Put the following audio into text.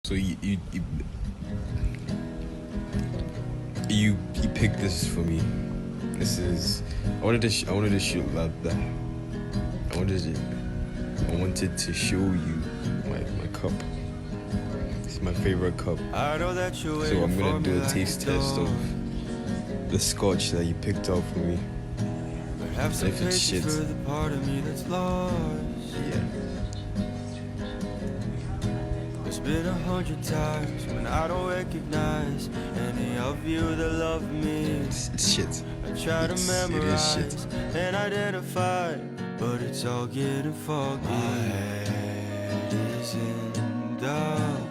So you picked this for me. This is I wanted to shoot that. I wanted to show you my cup. It's my favorite cup. So I'm gonna do a taste test of the scotch that you picked out for me. And if it's shit, yeah. It's been 100 times when I don't recognize any of you that love me. It's shit. I try to memorize it is shit. and identify, but it's all getting foggy. My head is in the